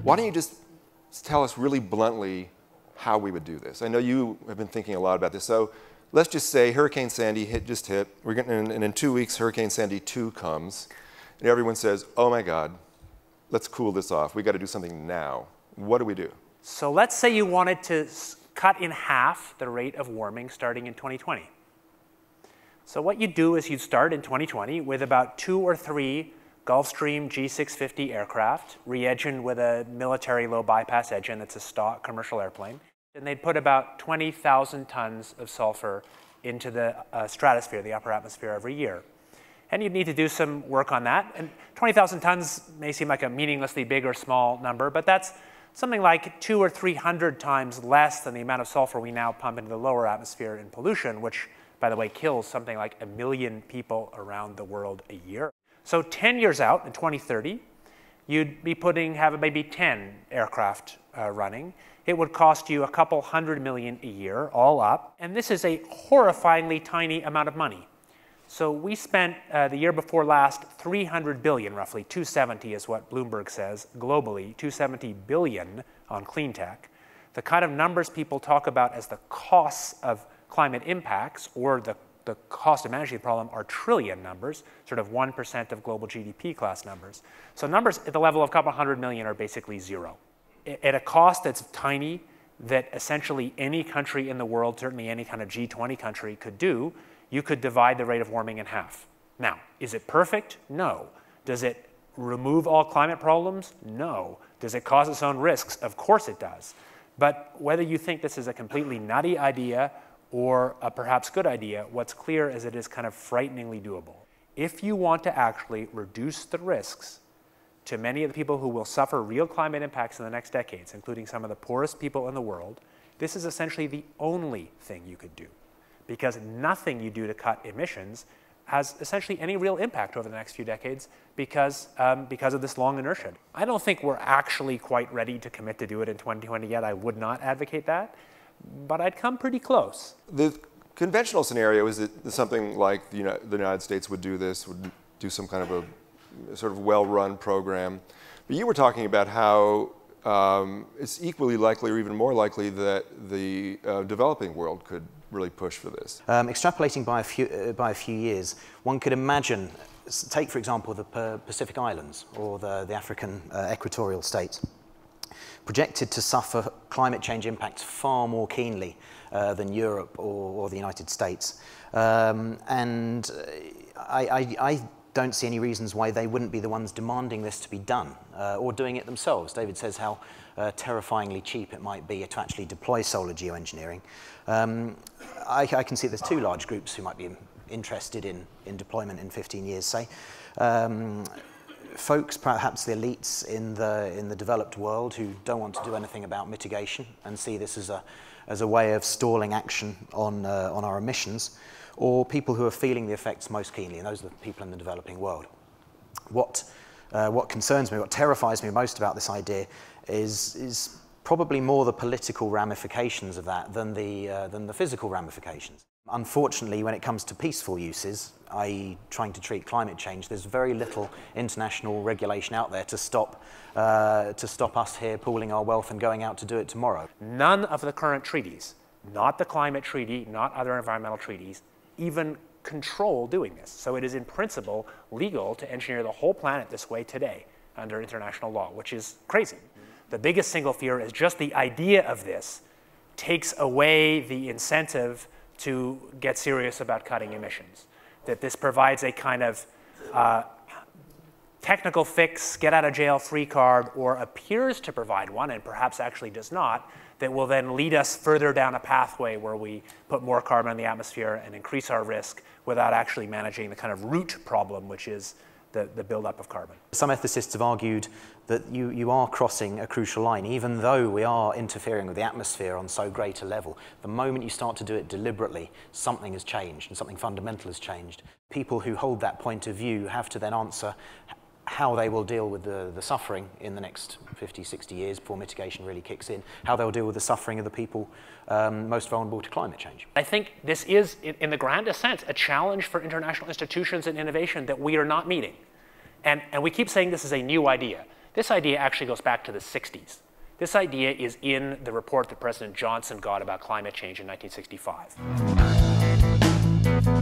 Why don't you just tell us really bluntly how we would do this? I know you have been thinking a lot about this. So let's just say Hurricane Sandy just hit. We're getting, and in 2 weeks, Hurricane Sandy 2 comes. And everyone says, oh my God, let's cool this off. We got to do something now. What do we do? So let's say you wanted to cut in half the rate of warming starting in 2020. So what you'd do is you'd start in 2020 with about 2 or 3 Gulfstream G650 aircraft, re-engined with a military low bypass engine that's a stock commercial airplane. And they'd put about 20,000 tons of sulfur into the stratosphere, the upper atmosphere, every year. And you'd need to do some work on that. And 20,000 tons may seem like a meaninglessly big or small number, but that's something like 200 or 300 times less than the amount of sulfur we now pump into the lower atmosphere in pollution, which, by the way, kills something like 1 million people around the world a year. So 10 years out, in 2030, you'd be having maybe 10 aircraft running. It would cost you a couple $100 million a year, all up. And this is a horrifyingly tiny amount of money. So we spent the year before last 300 billion, roughly 270 is what Bloomberg says globally, 270 billion on clean tech. The kind of numbers people talk about as the costs of climate impacts or the cost of managing the problem are trillion numbers, sort of 1% of global GDP class numbers. So numbers at the level of a couple $100 million are basically zero. At a cost that's tiny, that essentially any country in the world, certainly any kind of G20 country could do, you could divide the rate of warming in half. Now, is it perfect? No. Does it remove all climate problems? No. Does it cause its own risks? Of course it does. But whether you think this is a completely nutty idea or a perhaps good idea, what's clear is it is kind of frighteningly doable. If you want to actually reduce the risks to many of the people who will suffer real climate impacts in the next decades, including some of the poorest people in the world, this is essentially the only thing you could do. Because nothing you do to cut emissions has essentially any real impact over the next few decades because of this long inertia. I don't think we're actually quite ready to commit to do it in 2020 yet. I would not advocate that, but I'd come pretty close. The conventional scenario is that something like the United States would do this, would do some kind of a sort of well-run program. But you were talking about how it's equally likely or even more likely that the developing world could really push for this. Extrapolating by a few years, one could imagine, take for example the Pacific Islands or the African equatorial states, projected to suffer climate change impacts far more keenly than Europe or the United States. And I don't see any reasons why they wouldn't be the ones demanding this to be done or doing it themselves. David says how terrifyingly cheap it might be to actually deploy solar geoengineering. I can see there's 2 large groups who might be interested in deployment in 15 years, say. Folks, perhaps the elites in the developed world who don't want to do anything about mitigation and see this as a way of stalling action on our emissions, or people who are feeling the effects most keenly, and those are the people in the developing world. What concerns me, what terrifies me most about this idea is probably more the political ramifications of that than the physical ramifications. Unfortunately, when it comes to peaceful uses, i.e. trying to treat climate change, there's very little international regulation out there to stop us here pooling our wealth and going out to do it tomorrow. None of the current treaties, not the climate treaty, not other environmental treaties, even control doing this. So it is in principle legal to engineer the whole planet this way today under international law, which is crazy. The biggest single fear is just the idea of this takes away the incentive to get serious about cutting emissions. That this provides a kind of technical fix, get out of jail free card, or appears to provide one, and perhaps actually does not, that will then lead us further down a pathway where we put more carbon in the atmosphere and increase our risk without actually managing the kind of root problem, which is the buildup of carbon. Some ethicists have argued that you are crossing a crucial line, even though we are interfering with the atmosphere on so great a level. The moment you start to do it deliberately, something has changed and something fundamental has changed. People who hold that point of view have to then answer how they will deal with the suffering in the next 50, 60 years before mitigation really kicks in, how they'll deal with the suffering of the people most vulnerable to climate change. I think this is, in the grandest sense, a challenge for international institutions and innovation that we are not meeting. And we keep saying this is a new idea. This idea actually goes back to the 60s. This idea is in the report that President Johnson got about climate change in 1965.